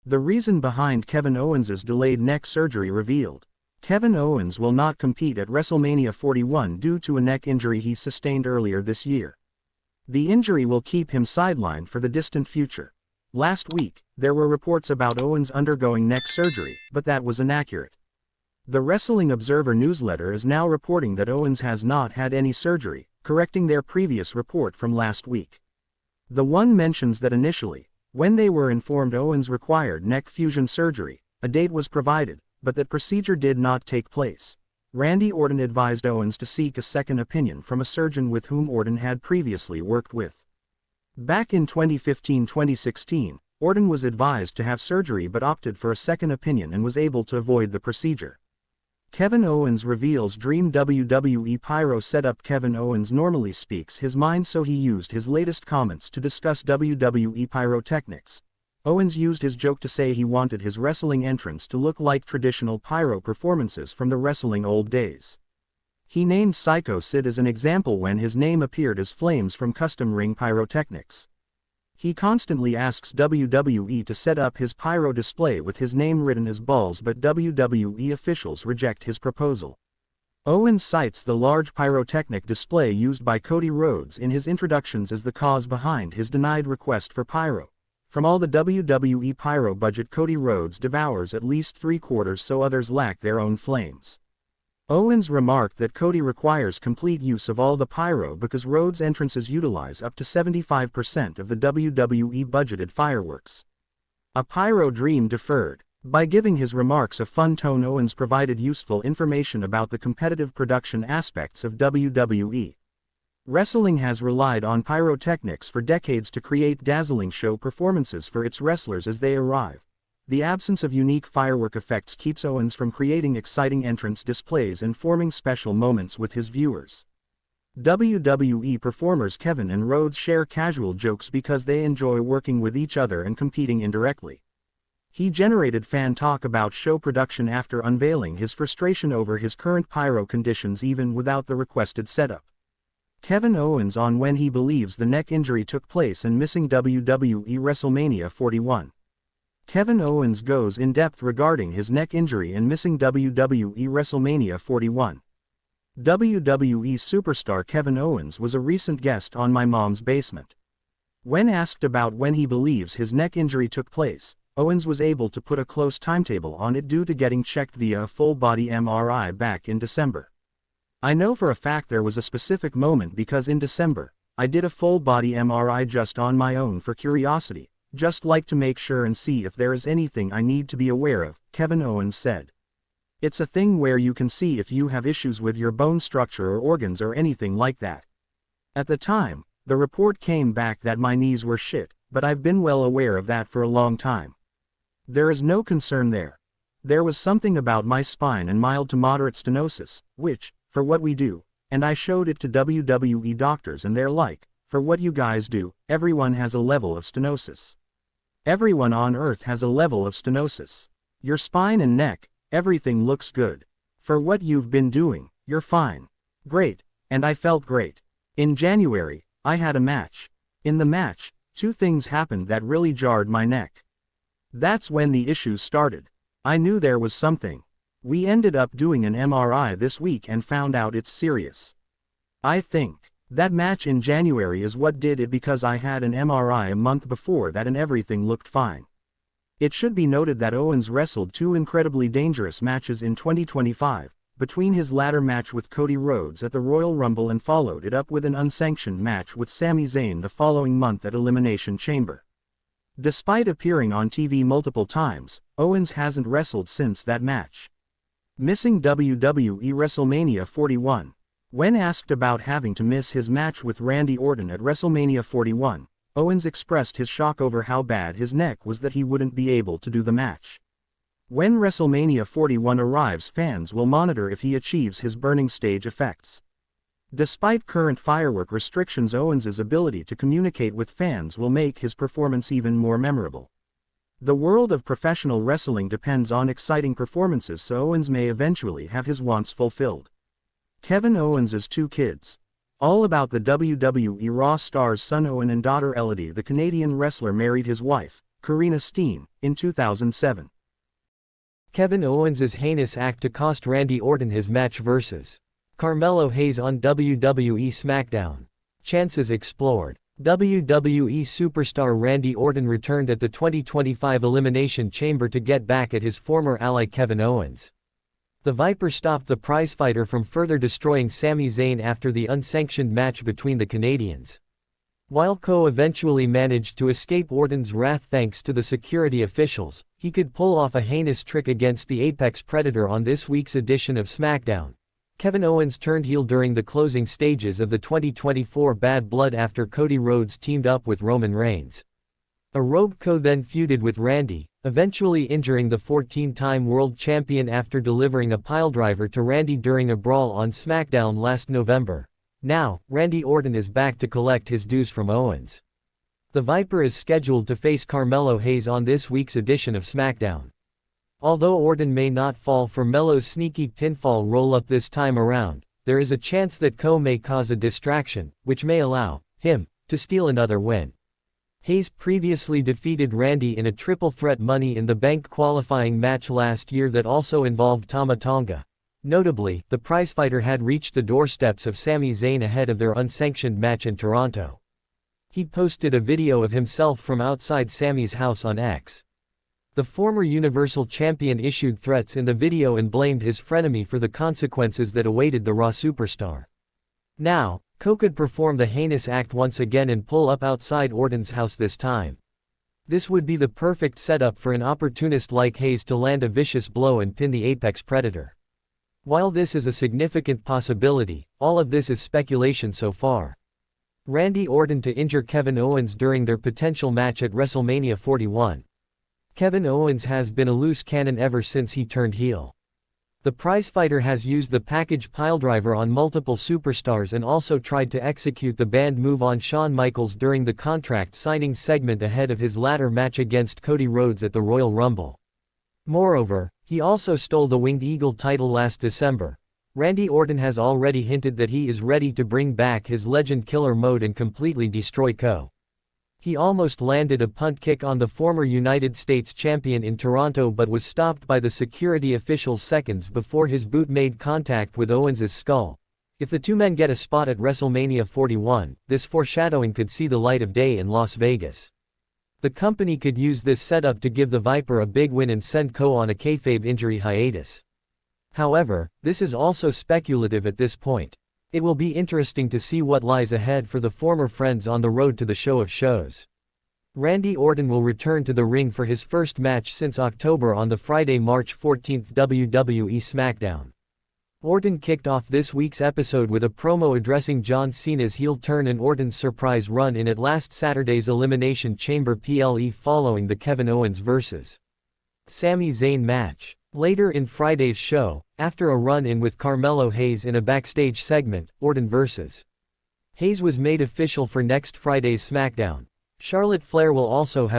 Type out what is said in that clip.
The reason behind Kevin Owens' delayed neck surgery revealed. Kevin Owens will not compete at WrestleMania 41 due to a neck injury he sustained earlier this year. The injury will keep him sidelined for the distant future. Last week, there were reports about Owens undergoing neck surgery, but that was inaccurate. The Wrestling Observer newsletter is now reporting that Owens has not had any surgery, correcting their previous report from last week. The one mentions that initially, when they were informed Owens required neck fusion surgery, a date was provided, but that procedure did not take place. Randy Orton advised Owens to seek a second opinion from a surgeon with whom Orton had previously worked with. Back in 2015-2016, Orton was advised to have surgery but opted for a second opinion and was able to avoid the procedure. Kevin Owens reveals Dream WWE Pyro setup. Kevin Owens normally speaks his mind, so he used his latest comments to discuss WWE pyrotechnics. Owens used his joke to say he wanted his wrestling entrance to look like traditional pyro performances from the wrestling old days. He named Psycho Sid as an example when his name appeared as flames from custom ring pyrotechnics. He constantly asks WWE to set up his pyro display with his name written as balls, but WWE officials reject his proposal. Owens cites the large pyrotechnic display used by Cody Rhodes in his introductions as the cause behind his denied request for pyro. From all the WWE pyro budget, Cody Rhodes devours at least 3/4, so others lack their own flames. Owens remarked that Cody requires complete use of all the pyro because Rhodes' entrances utilize up to 75% of the WWE budgeted fireworks. A pyro dream deferred. By giving his remarks a fun tone, Owens provided useful information about the competitive production aspects of WWE. Wrestling has relied on pyrotechnics for decades to create dazzling show performances for its wrestlers as they arrive. The absence of unique firework effects keeps Owens from creating exciting entrance displays and forming special moments with his viewers. WWE performers Kevin and Rhodes share casual jokes because they enjoy working with each other and competing indirectly. He generated fan talk about show production after unveiling his frustration over his current pyro conditions even without the requested setup. Kevin Owens on when he believes the neck injury took place and missing WWE WrestleMania 41. Kevin Owens goes in depth regarding his neck injury and missing WWE WrestleMania 41. WWE superstar Kevin Owens was a recent guest on My Mom's Basement. When asked about when he believes his neck injury took place, Owens was able to put a close timetable on it due to getting checked via a full-body MRI back in December. I know for a fact there was a specific moment because in December, I did a full-body MRI just on my own for curiosity, just like to make sure and see if there is anything I need to be aware of, Kevin Owens said. It's a thing where you can see if you have issues with your bone structure or organs or anything like that. At the time, the report came back that my knees were shit, but I've been well aware of that for a long time. There is no concern there. There was something about my spine and mild to moderate stenosis, which, for what we do, and I showed it to WWE doctors and they're like, for what you guys do, everyone has a level of stenosis. Everyone on earth has a level of stenosis. Your spine and neck, everything looks good. For what you've been doing, you're fine. Great, and I felt great. In January, I had a match. In the match, two things happened that really jarred my neck. That's when the issues started. I knew there was something. We ended up doing an MRI this week and found out it's serious. I think that match in January is what did it because I had an MRI a month before that and everything looked fine. It should be noted that Owens wrestled two incredibly dangerous matches in 2025, between his latter match with Cody Rhodes at the Royal Rumble and followed it up with an unsanctioned match with Sami Zayn the following month at Elimination Chamber. Despite appearing on TV multiple times, Owens hasn't wrestled since that match. Missing WWE WrestleMania 41. When asked about having to miss his match with Randy Orton at WrestleMania 41, Owens expressed his shock over how bad his neck was that he wouldn't be able to do the match. When WrestleMania 41 arrives, fans will monitor if he achieves his burning stage effects. Despite current firework restrictions, Owens' ability to communicate with fans will make his performance even more memorable. The world of professional wrestling depends on exciting performances, so Owens may eventually have his wants fulfilled. Kevin Owens' two kids. All about the WWE Raw star's son Owen and daughter Elodie. The Canadian wrestler married his wife, Karina Steen, in 2007. Kevin Owens' heinous act to cost Randy Orton his match versus Carmelo Hayes on WWE SmackDown. Chances explored. WWE superstar Randy Orton returned at the 2025 Elimination Chamber to get back at his former ally Kevin Owens. The Viper stopped the prizefighter from further destroying Sami Zayn after the unsanctioned match between the Canadians. While Cole eventually managed to escape Orton's wrath thanks to the security officials, he could pull off a heinous trick against the Apex Predator on this week's edition of SmackDown. Kevin Owens turned heel during the closing stages of the 2024 Bad Blood after Cody Rhodes teamed up with Roman Reigns. A Rogue Co then feuded with Randy, eventually injuring the 14-time world champion after delivering a piledriver to Randy during a brawl on SmackDown last November. Now, Randy Orton is back to collect his dues from Owens. The Viper is scheduled to face Carmelo Hayes on this week's edition of SmackDown. Although Orton may not fall for Melo's sneaky pinfall roll-up this time around, there is a chance that Cole may cause a distraction, which may allow him to steal another win. Hayes previously defeated Randy in a triple threat Money in the Bank qualifying match last year that also involved Tama Tonga. Notably, the prizefighter had reached the doorsteps of Sami Zayn ahead of their unsanctioned match in Toronto. He posted a video of himself from outside Sami's house on X. The former Universal Champion issued threats in the video and blamed his frenemy for the consequences that awaited the Raw superstar. Now, Cole could perform the heinous act once again and pull up outside Orton's house this time. This would be the perfect setup for an opportunist like Hayes to land a vicious blow and pin the Apex Predator. While this is a significant possibility, all of this is speculation so far. Randy Orton to injure Kevin Owens during their potential match at WrestleMania 41. Kevin Owens has been a loose cannon ever since he turned heel. The prizefighter has used the package piledriver on multiple superstars and also tried to execute the banned move on Shawn Michaels during the contract signing segment ahead of his latter match against Cody Rhodes at the Royal Rumble. Moreover, he also stole the Winged Eagle title last December. Randy Orton has already hinted that he is ready to bring back his Legend Killer mode and completely destroy Cole. He almost landed a punt kick on the former United States champion in Toronto but was stopped by the security officials seconds before his boot made contact with Owens' skull. If the two men get a spot at WrestleMania 41, this foreshadowing could see the light of day in Las Vegas. The company could use this setup to give the Viper a big win and send Cole on a kayfabe injury hiatus. However, this is also speculative at this point. It will be interesting to see what lies ahead for the former friends on the road to the show of shows. Randy Orton will return to the ring for his first match since October on the Friday, March 14 WWE SmackDown. Orton kicked off this week's episode with a promo addressing John Cena's heel turn and Orton's surprise run-in at last Saturday's Elimination Chamber PLE following the Kevin Owens vs. Sami Zayn match. Later in Friday's show, after a run-in with Carmelo Hayes in a backstage segment, Orton vs. Hayes was made official for next Friday's SmackDown. Charlotte Flair will also have